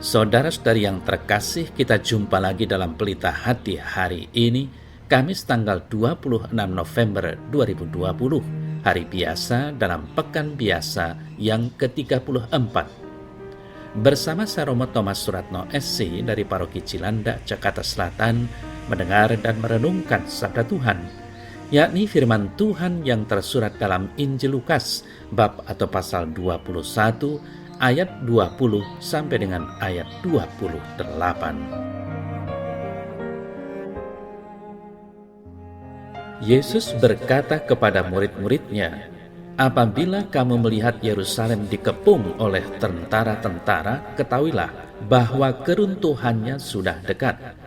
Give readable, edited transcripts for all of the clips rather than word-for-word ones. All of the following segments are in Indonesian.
Saudara-saudari yang terkasih, kita jumpa lagi dalam Pelita Hati hari ini, Kamis tanggal 26 November 2020, hari biasa dalam Pekan Biasa yang ke-34. Bersama saya Romo Thomas Suratno SC dari Paroki Cilandak, Jakarta Selatan, mendengar dan merenungkan sabda Tuhan, yakni firman Tuhan yang tersurat dalam Injil Lukas, bab atau pasal 21, ayat 20 sampai dengan ayat 28. Yesus berkata kepada murid-muridnya, "Apabila kamu melihat Yerusalem dikepung oleh tentara-tentara, ketahuilah bahwa keruntuhannya sudah dekat."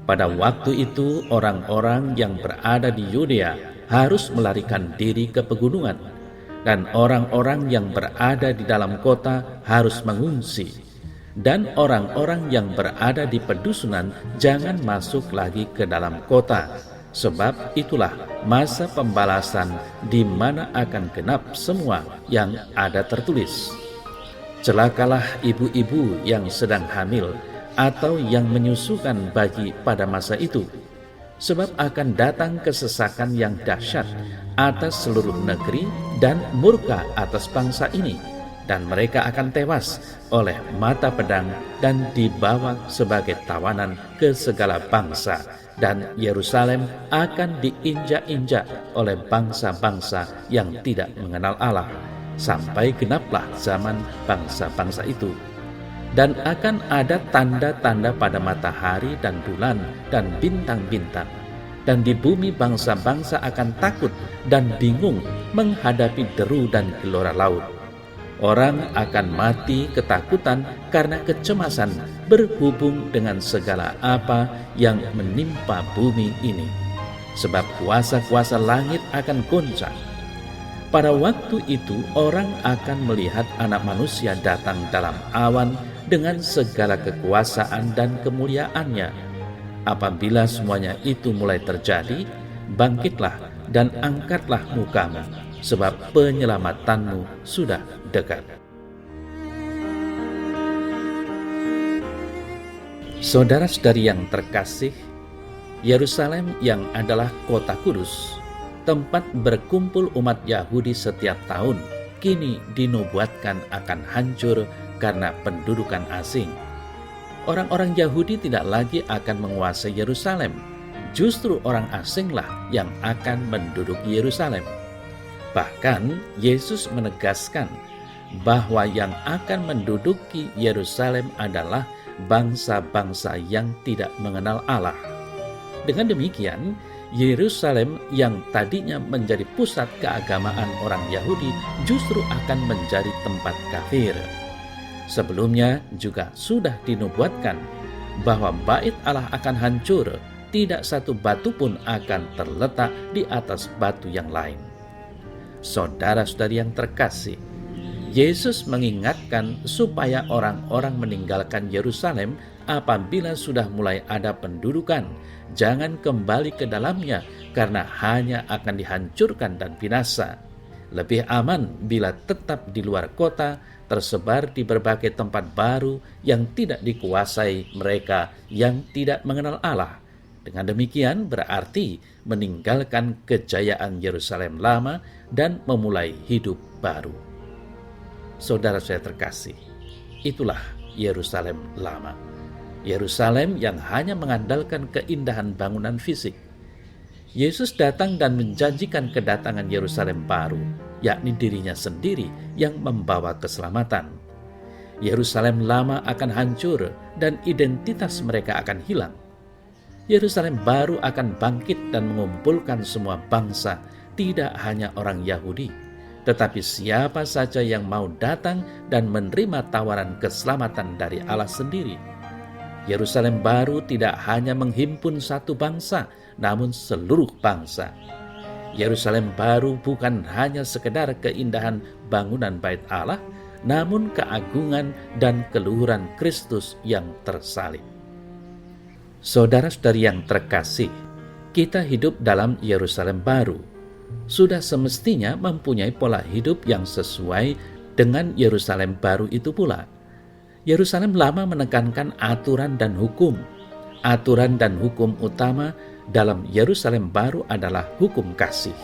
Pada waktu itu, orang-orang yang berada di Yudea harus melarikan diri ke pegunungan, dan orang-orang yang berada di dalam kota harus mengungsi, dan orang-orang yang berada di pedusunan jangan masuk lagi ke dalam kota, sebab itulah masa pembalasan di mana akan genap semua yang ada tertulis. Celakalah ibu-ibu yang sedang hamil atau yang menyusukan bayi pada masa itu, sebab akan datang kesesakan yang dahsyat atas seluruh negeri dan murka atas bangsa ini, dan mereka akan tewas oleh mata pedang dan dibawa sebagai tawanan ke segala bangsa, dan Yerusalem akan diinjak-injak oleh bangsa-bangsa yang tidak mengenal Allah, sampai genaplah zaman bangsa-bangsa itu. Dan akan ada tanda-tanda pada matahari dan bulan dan bintang-bintang. Dan di bumi bangsa-bangsa akan takut dan bingung menghadapi deru dan gelora laut. Orang akan mati ketakutan karena kecemasan berhubung dengan segala apa yang menimpa bumi ini. Sebab kuasa-kuasa langit akan goncang. Pada waktu itu orang akan melihat Anak Manusia datang dalam awan dengan segala kekuasaan dan kemuliaannya. Apabila semuanya itu mulai terjadi, bangkitlah dan angkatlah mukamu, sebab penyelamatanmu sudah dekat. Saudara-saudari yang terkasih, Yerusalem yang adalah kota kudus, tempat berkumpul umat Yahudi setiap tahun, kini dinubuatkan akan hancur karena pendudukan asing. Orang-orang Yahudi tidak lagi akan menguasai Yerusalem. Justru orang asinglah yang akan menduduki Yerusalem. Bahkan Yesus menegaskan bahwa yang akan menduduki Yerusalem adalah bangsa-bangsa yang tidak mengenal Allah. Dengan demikian, Yerusalem yang tadinya menjadi pusat keagamaan orang Yahudi justru akan menjadi tempat kafir. Sebelumnya juga sudah dinubuatkan bahwa bait Allah akan hancur, tidak satu batu pun akan terletak di atas batu yang lain. Saudara-saudari yang terkasih, Yesus mengingatkan supaya orang-orang meninggalkan Yerusalem apabila sudah mulai ada pendudukan, jangan kembali ke dalamnya karena hanya akan dihancurkan dan binasa. Lebih aman bila tetap di luar kota, tersebar di berbagai tempat baru yang tidak dikuasai mereka yang tidak mengenal Allah. Dengan demikian berarti meninggalkan kejayaan Yerusalem lama dan memulai hidup baru. Saudara saya terkasih, itulah Yerusalem lama. Yerusalem yang hanya mengandalkan keindahan bangunan fisik. Yesus datang dan menjanjikan kedatangan Yerusalem baru, yakni dirinya sendiri yang membawa keselamatan. Yerusalem lama akan hancur dan identitas mereka akan hilang. Yerusalem baru akan bangkit dan mengumpulkan semua bangsa, tidak hanya orang Yahudi, tetapi siapa saja yang mau datang dan menerima tawaran keselamatan dari Allah sendiri. Yerusalem baru tidak hanya menghimpun satu bangsa, namun seluruh bangsa. Yerusalem baru bukan hanya sekedar keindahan bangunan bait Allah, namun keagungan dan keluhuran Kristus yang tersalib. Saudara-saudari yang terkasih, kita hidup dalam Yerusalem baru. Sudah semestinya mempunyai pola hidup yang sesuai dengan Yerusalem baru itu pula. Yerusalem Lama menekankan aturan dan hukum. Aturan dan hukum utama dalam Yerusalem Baru adalah hukum kasih.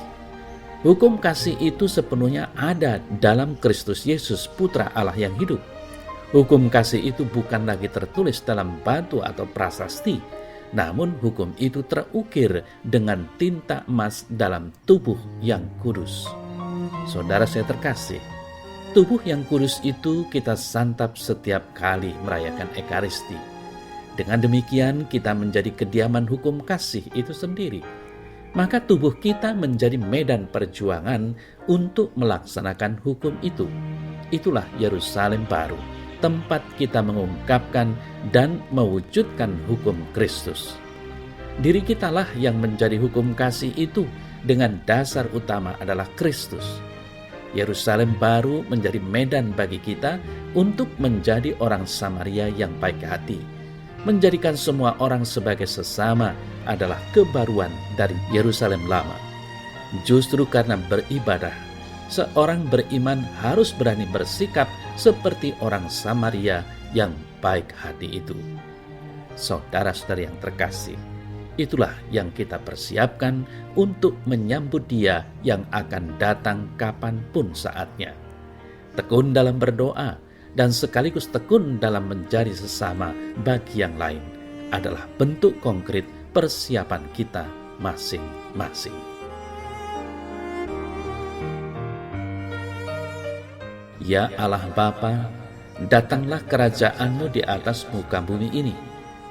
Hukum kasih itu sepenuhnya ada dalam Kristus Yesus, Putra Allah yang hidup. Hukum kasih itu bukan lagi tertulis dalam batu atau prasasti, namun hukum itu terukir dengan tinta emas dalam tubuh yang kudus. Saudara saya terkasih, tubuh yang kudus itu kita santap setiap kali merayakan Ekaristi. Dengan demikian kita menjadi kediaman hukum kasih itu sendiri. Maka tubuh kita menjadi medan perjuangan untuk melaksanakan hukum itu. Itulah Yerusalem Baru, tempat kita mengungkapkan dan mewujudkan hukum Kristus. Diri kitalah yang menjadi hukum kasih itu dengan dasar utama adalah Kristus. Yerusalem Baru menjadi medan bagi kita untuk menjadi orang Samaria yang baik hati. Menjadikan semua orang sebagai sesama adalah kebaruan dari Yerusalem Lama. Justru karena beribadah, seorang beriman harus berani bersikap seperti orang Samaria yang baik hati itu. Saudara-saudari yang terkasih, itulah yang kita persiapkan untuk menyambut Dia yang akan datang kapanpun saatnya. Tekun dalam berdoa dan sekaligus tekun dalam menjadi sesama bagi yang lain adalah bentuk konkret persiapan kita masing-masing. Ya Allah Bapa, datanglah kerajaan-Mu di atas muka bumi ini.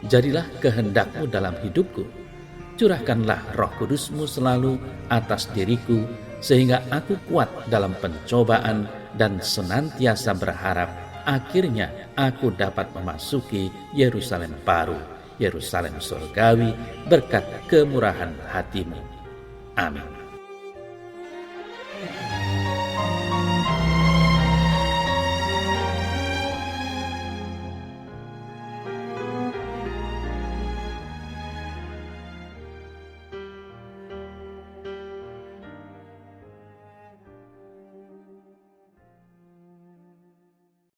Jadilah kehendak-Mu dalam hidupku. Curahkanlah Roh Kudus-Mu selalu atas diriku, sehingga aku kuat dalam pencobaan dan senantiasa berharap akhirnya aku dapat memasuki Yerusalem Baru, Yerusalem surgawi berkat kemurahan hati-Mu. Amin.